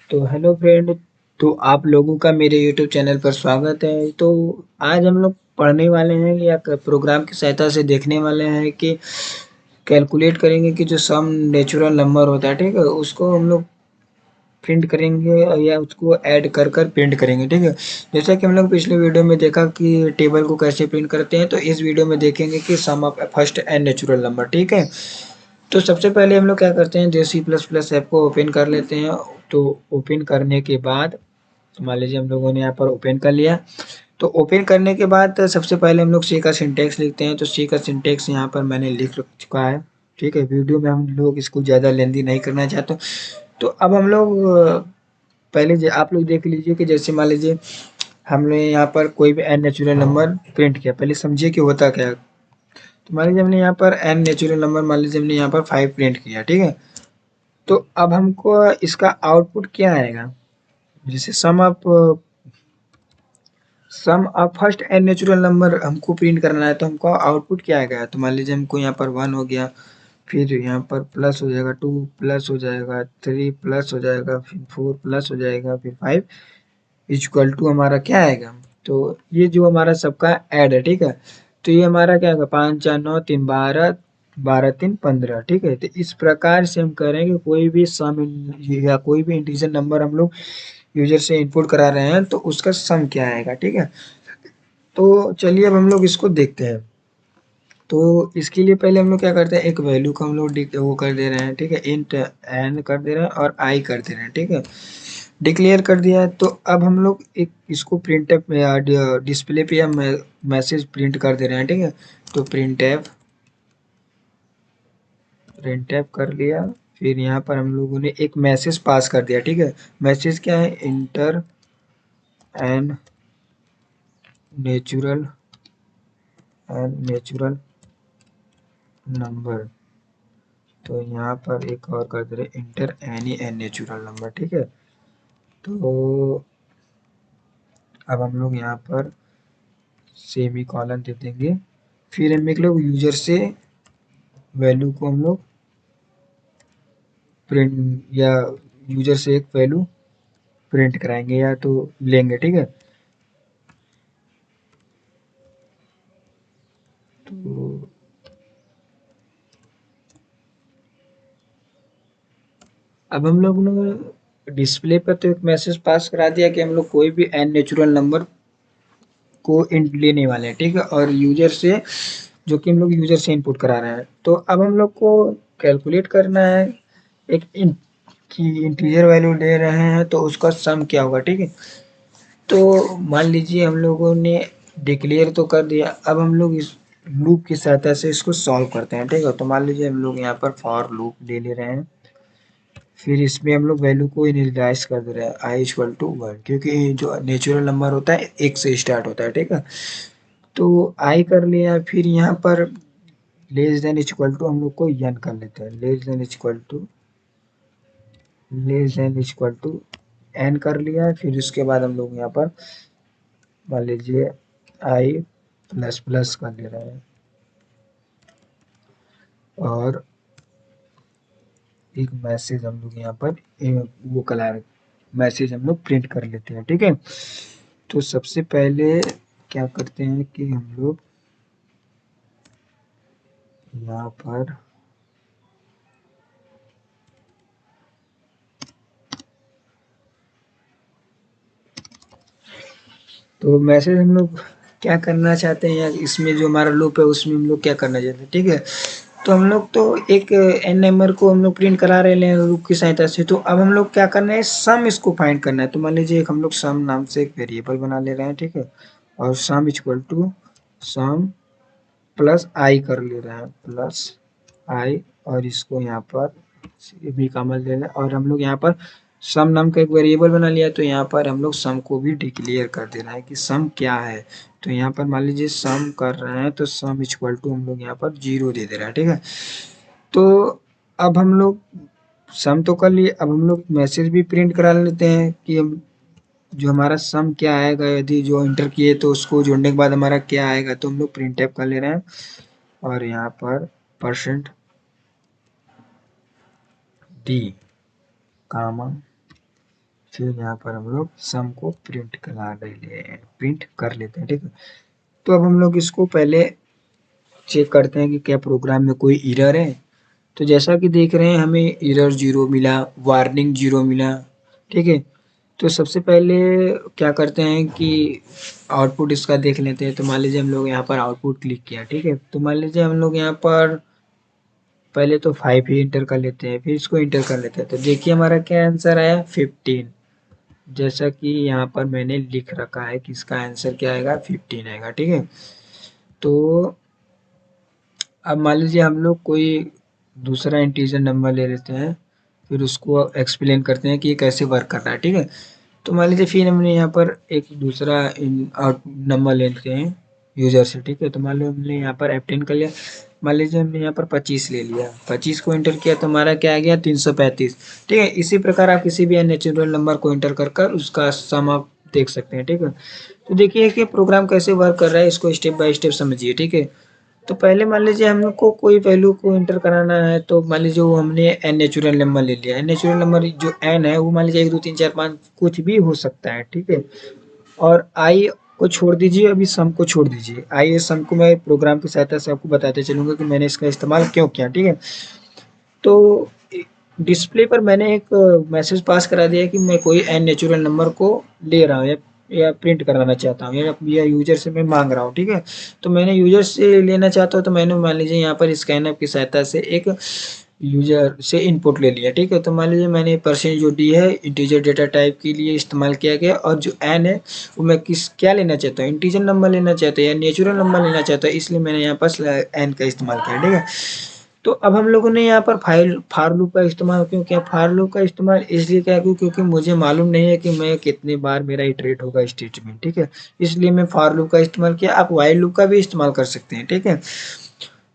तो hello friend. तो आप लोगों का मेरे यूट्यूब चैनल पर स्वागत है। तो आज हम लोग पढ़ने वाले हैं या प्रोग्राम की सहायता से देखने वाले हैं कि कैलकुलेट करेंगे कि जो सम नेचुरल नंबर होता है, ठीक है, उसको हम लोग प्रिंट करेंगे या उसको ऐड कर कर प्रिंट करेंगे, ठीक है। जैसा कि हम लोग पिछले वीडियो में देखा कि टेबल को कैसे प्रिंट करते हैं, तो इस वीडियो में देखेंगे कि sum of first n natural number, ठीक है। तो सबसे पहले हम लोग क्या करते हैं, जो सी प्लस प्लस ऐप को ओपन कर लेते हैं। तो ओपन करने के बाद मान लीजिए हम लोगों ने यहाँ पर ओपन कर लिया। तो ओपन करने के बाद सबसे पहले हम लोग सी का सिंटेक्स लिखते हैं। तो सी का सिंटेक्स यहाँ पर मैंने लिख चुका है, ठीक है। वीडियो में हम लोग इसको ज़्यादा लेंदी नहीं करना चाहते। तो अब हम लोग पहले आप लोग देख लीजिए कि जैसे मान लीजिए हमने यहाँ पर कोई भी एन नेचुरल नंबर प्रिंट किया, पहले समझिए कि होता क्या है। तो मान लीजिए हमने यहाँ पर एन नेचुरल नंबर, मान लीजिए हमने यहाँ पर 5 प्रिंट किया, ठीक है। तो अब हमको इसका आउटपुट क्या आएगा, जैसे sum of first n natural number हमको प्रिंट करना है, तो हमको आउटपुट क्या आएगा। तो मान लीजिए हमको यहाँ पर 1 हो गया, फिर यहाँ पर प्लस हो जाएगा, 2 प्लस हो जाएगा, 3 प्लस हो जाएगा, फिर 4 प्लस हो जाएगा, फिर 5 इक्वल टू हमारा क्या आएगा। तो ये जो हमारा सबका ऐड है, ठीक है। तो ये हमारा क्या होगा, 5 4 9 3 12, 12 3 15, ठीक है। तो इस प्रकार से हम करेंगे कोई भी सम या कोई भी इंटीजर नंबर हम लोग यूजर से इनपुट करा रहे हैं, तो उसका सम क्या आएगा, ठीक है। तो चलिए अब हम लोग इसको देखते हैं। तो इसके लिए पहले हम लोग क्या करते हैं, एक वैल्यू को हम लोग वो कर दे रहे हैं, ठीक है। इंट एन कर दे रहे हैं और आई कर दे रहे हैं, ठीक है। डिक्लेयर कर दिया है। तो अब हम लोग एक इसको प्रिंटफ डिस्प्ले पे हम मैसेज प्रिंट कर दे रहे हैं, ठीक है। तो प्रिंट एफ कर लिया। फिर यहाँ पर हम लोगों ने एक मैसेज पास कर दिया, ठीक है। मैसेज क्या है, इंटर एंड नेचुरल नंबर। तो यहाँ पर एक और कर दे रहे, enter any n natural number, ठीक है। तो अब हम लोग यहाँ पर सेमी कॉलन दे देंगे। फिर हम एक लोग यूजर से वैल्यू को हम लोग प्रिंट या यूजर से एक वैल्यू प्रिंट कराएंगे या तो लेंगे, ठीक है। तो अब हम लोग ने डिस्प्ले पर तो एक मैसेज पास करा दिया कि हम लोग कोई भी एन नेचुरल नंबर को इंट लेने वाले हैं, ठीक है। और यूजर से जो कि हम लोग यूजर से इनपुट करा रहे हैं। तो अब हम लोग को कैलकुलेट करना है एक कि इंटीजर वैल्यू ले रहे हैं तो उसका सम क्या होगा, ठीक है। तो मान लीजिए हम लोगों ने डिक्लेयर तो कर दिया। अब हम लोग इस लूप की सहायता से इसको सॉल्व करते हैं, ठीक है। तो मान लीजिए हम लोग यहाँ पर फॉर लूप ले ले रहे हैं। फिर इसमें हम लोग वैल्यू को इनिशियलाइज कर दे रहे हैं आई इक्वल टू 1, क्योंकि जो नेचुरल नंबर होता है 1 से स्टार्ट होता है, ठीक है। तो आई कर लिया। फिर यहाँ पर लेस देन इक्वल टू हम लोग को एन कर लेते हैं। Less than equal to n कर लिया। फिर उसके बाद हम लोग यहाँ पर मान लीजिए आई प्लस प्लस कर ले रहे हैं और एक मैसेज हम लोग यहाँ पर वो कलर मैसेज हम लोग प्रिंट कर लेते हैं, ठीक है। तो सबसे पहले क्या करते हैं कि हम लोग यहाँ पर तो मैसेज हम लोग क्या करना चाहते हैं, या इसमें जो हमारा लूप है उसमें हम लोग क्या करना चाहते हैं, ठीक है। तो हम लोग तो एक एन नंबर को हम लोग प्रिंट करा रहे हैं लूप की सहायता से। तो अब हम लोग क्या करना है, सम इसको फाइंड करना है। तो मान लीजिए एक हम लोग सम नाम से एक वेरिएबल बना ले रहे हैं, ठीक है। और sum equal to sum plus I कर ले रहे हैं, प्लस आई। और इसको यहाँ पर भी कॉमन लेना है। और हम लोग यहाँ पर सम नाम का एक वेरिएबल बना लिया। तो यहाँ पर हम लोग सम को भी डिक्लेयर कर देना है कि सम क्या है। तो यहाँ पर मान लीजिए सम कर रहे हैं, तो सम इक्वल टू हम लोग यहाँ पर 0 दे दे रहा है, ठीक है। तो अब हम लोग सम तो कर लिए। अब हम लोग मैसेज भी प्रिंट करा लेते हैं कि हम जो हमारा सम क्या आएगा, यदि जो इंटर किए तो उसको जोड़ने के बाद हमारा क्या आएगा। तो हम लोग प्रिंट एफ कर ले रहे हैं और यहाँ पर परसेंट डी कामा फिर यहाँ पर हम लोग सम को प्रिंट कर लेते हैं, ठीक है। तो अब हम लोग इसको पहले चेक करते हैं कि क्या प्रोग्राम में कोई एरर है। तो जैसा कि देख रहे हैं हमें एरर 0 मिला, वार्निंग 0 मिला, ठीक है। तो सबसे पहले क्या करते हैं कि आउटपुट इसका देख लेते हैं। तो मान लीजिए हम लोग यहाँ पर आउटपुट क्लिक किया, ठीक है। तो मान लीजिए हम लोग यहाँ पर पहले तो 5 ही इंटर कर लेते हैं, फिर इसको इंटर कर लेते हैं। तो देखिए हमारा क्या आंसर आया, 15। जैसा कि यहाँ पर मैंने लिख रखा है कि इसका आंसर क्या आएगा, 15 आएगा, ठीक है। तो अब मान लीजिए हम लोग कोई दूसरा इंटीजर नंबर ले लेते हैं, फिर उसको एक्सप्लेन करते हैं कि ये कैसे वर्क कर रहा है, ठीक है। तो मान लीजिए फिर हमने यहाँ पर एक दूसरा नंबर लेते हैं यूजर से, ठीक है। तो मान लो हमने यहाँ पर F10 कर लिया। मान लीजिए हमने यहाँ पर 25 ले लिया, 25 को इंटर किया तो हमारा क्या आ गया, 335, ठीक है। इसी प्रकार आप किसी भी अननेचुरल नंबर को इंटर कर कर उसका सम आप देख सकते हैं, ठीक है। तो देखिए कि प्रोग्राम कैसे वर्क कर रहा है, इसको स्टेप बाय स्टेप समझिए, ठीक है। तो पहले मान लीजिए हम लोग को कोई वैल्यू को इंटर कराना है। तो मान लीजिए वो हमने एन नेचुरल नंबर ले लिया। एन नेचुरल नंबर जो एन है वो मान लीजिए 1 2 3 4 5 कुछ भी हो सकता है, ठीक है। और आई को छोड़ दीजिए, अभी सम को छोड़ दीजिए। आइए सम को मैं प्रोग्राम की सहायता से आपको बताते चलूंगा कि मैंने इसका इस्तेमाल क्यों किया, ठीक है। तो डिस्प्ले पर मैंने एक मैसेज पास करा दिया कि मैं कोई एन नेचुरल नंबर को ले रहा हूँ या प्रिंट कराना चाहता हूँ, या यूजर से मैं मांग रहा हूँ, ठीक है। तो मैंने यूजर से लेना चाहता हूँ, तो मैंने मान लीजिए यहाँ पर स्कैनर की सहायता से एक यूजर से इनपुट ले लिया, ठीक है। तो मान लीजिए मैंने परसेंट जो डी है इंटीजर डेटा टाइप के लिए इस्तेमाल किया गया, और जो एन है वो मैं क्या लेना चाहता हूँ, इंटीजर नंबर लेना चाहता हूँ या नेचुरल नंबर लेना चाहता हूँ, इसलिए मैंने यहाँ पर एन का इस्तेमाल किया, ठीक है। तो अब हम लोगों ने यहाँ पर फार लूप का इस्तेमाल क्यों किया। फार लूप का इस्तेमाल इसलिए क्या किया क्योंकि मुझे मालूम नहीं है कि मैं कितनी बार मेरा इटरेट होगा स्टेटमेंट, ठीक है। इसलिए मैं फार लूप का इस्तेमाल किया। आप वाइल लूप का भी इस्तेमाल कर सकते हैं, ठीक है।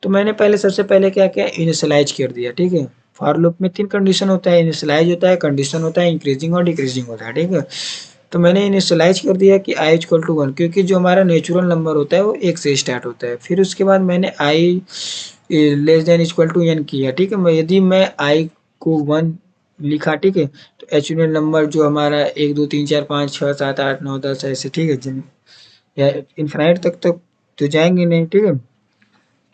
तो मैंने पहले सबसे पहले क्या किया, इनिशियलाइज कर दिया, ठीक है। फॉर लूप में 3 कंडीशन होता है, इनिशियलाइज होता है, कंडीशन होता है, इंक्रीजिंग और डिक्रीजिंग होता है, ठीक है। तो मैंने इनिशियलाइज कर दिया कि आई इक्वल टू 1, क्योंकि जो हमारा नेचुरल नंबर होता है वो 1 से स्टार्ट होता है। फिर उसके बाद मैंने I less than equal to N किया, ठीक है। यदि मैं आई को 1 लिखा, ठीक है, तो एचुरल नंबर जो हमारा 1 2 3 4 5 6 7 8 9 10 ऐसे, ठीक है, या इनफाइनाइट तक तो जाएंगे नहीं, ठीक है।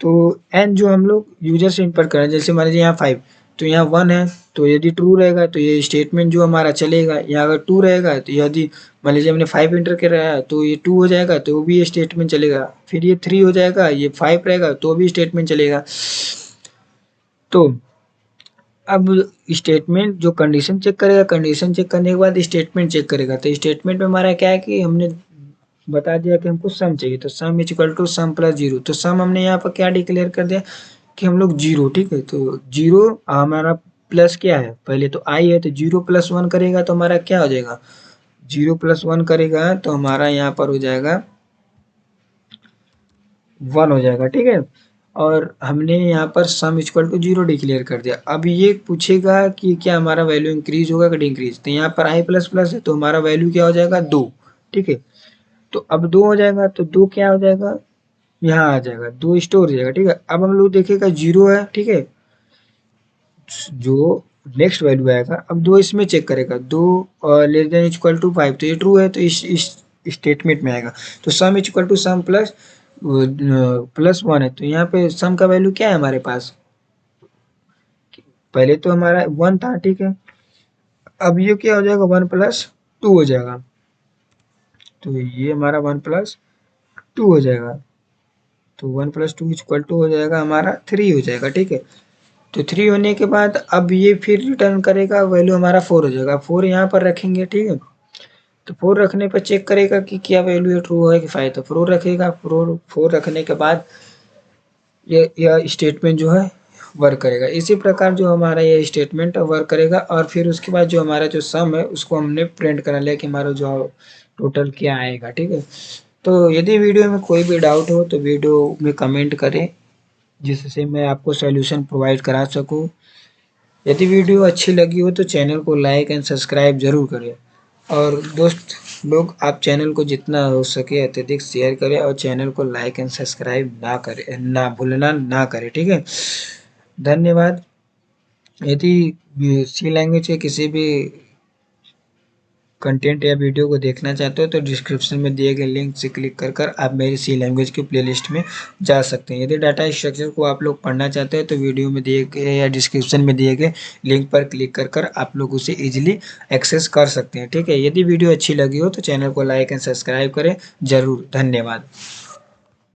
तो एन जो हम लोग यूजर से इनपुट करें, जैसे मान लीजिए यहाँ 5 तो यहाँ 1 है, तो यदि ट्रू रहेगा तो ये स्टेटमेंट जो हमारा चलेगा। यहाँ अगर 2 रहेगा तो यदि मान लीजिए हमने 5 इंटर कराया तो ये 2 हो जाएगा, तो वो भी ये स्टेटमेंट चलेगा। फिर ये 3 हो जाएगा, ये 5 रहेगा तो भी स्टेटमेंट चलेगा। तो अब स्टेटमेंट जो कंडीशन चेक करेगा, कंडीशन चेक करने के बाद स्टेटमेंट चेक करेगा। तो स्टेटमेंट में हमारा क्या है कि हमने बता दिया कि हमको सम चाहिए, तो sum is equal to sum plus zero. तो सम हमने यहाँ पर क्या डिक्लेयर कर दिया कि हम लोग जीरो, ठीक है। तो जीरो हमारा प्लस क्या है, पहले तो आई है, तो जीरो प्लस वन करेगा तो हमारा क्या हो जाएगा, जीरो प्लस वन करेगा तो हमारा यहाँ पर हो जाएगा 1 हो जाएगा, ठीक है। और हमने यहाँ पर sum equal to zero declare कर दिया। अब ये पूछेगा कि क्या हमारा वैल्यू इंक्रीज होगा कि डिक्रीज। तो यहाँ पर आई प्लस प्लस है तो हमारा वैल्यू क्या हो जाएगा, 2, ठीक है। तो अब 2 हो जाएगा तो 2 क्या हो जाएगा, यहाँ आ जाएगा, 2 स्टोर हो जाएगा, ठीक है। अब हम लोग देखेगा 0 है, ठीक है, जो नेक्स्ट वैल्यू आएगा। अब 2 इसमें चेक करेगा, 2 लेस देन इक्वल टू 5, तो ये ट्रू है तो इस स्टेटमेंट में आएगा। तो sum equal to sum plus plus 1 है, तो यहाँ पे सम का वैल्यू क्या है हमारे पास, पहले तो हमारा 1 था, ठीक है। अब ये क्या हो जाएगा, 1 प्लस 2 हो जाएगा। तो ये हमारा 1 प्लस 2 हो जाएगा। तो 1 प्लस 2 इक्वल टू हो जाएगा हमारा 3 हो जाएगा, ठीक है। तो 3 होने के बाद अब ये फिर रिटर्न करेगा, वैल्यू हमारा 4 हो जाएगा। 4 यहाँ पर रखेंगे, ठीक है। तो 4 रखने पर चेक करेगा कि क्या वैल्यू है, ट्रू है कि 5। तो 4 रखेगा, 4 रखने के बाद यह स्टेटमेंट जो है वर्क करेगा। इसी प्रकार जो हमारा ये स्टेटमेंट वर्क करेगा। और फिर उसके बाद जो हमारा जो सम है उसको हमने प्रिंट करा लिया कि हमारा जो टोटल क्या आएगा, ठीक है। तो यदि वीडियो में कोई भी डाउट हो तो वीडियो में कमेंट करें, जिससे मैं आपको सॉल्यूशन प्रोवाइड करा सकूं। यदि वीडियो अच्छी लगी हो तो चैनल को लाइक एंड सब्सक्राइब जरूर करें। और दोस्त लोग आप चैनल को जितना हो सके अत्यधिक शेयर करें, और चैनल को लाइक एंड सब्सक्राइब ना करें, ना भूलना ना करें, ठीक है। धन्यवाद। यदि सी लैंग्वेज के किसी भी कंटेंट या वीडियो को देखना चाहते हो तो डिस्क्रिप्शन में दिए गए लिंक से क्लिक कर कर आप मेरी सी लैंग्वेज की प्लेलिस्ट में जा सकते हैं। यदि डाटा स्ट्रक्चर को आप लोग पढ़ना चाहते हैं तो वीडियो में दिए गए या डिस्क्रिप्शन में दिए गए लिंक पर क्लिक कर कर आप लोग उसे ईजिली एक्सेस कर सकते हैं। ठीक है, यदि वीडियो अच्छी लगी हो तो चैनल को लाइक एंड सब्सक्राइब करें ज़रूर। धन्यवाद।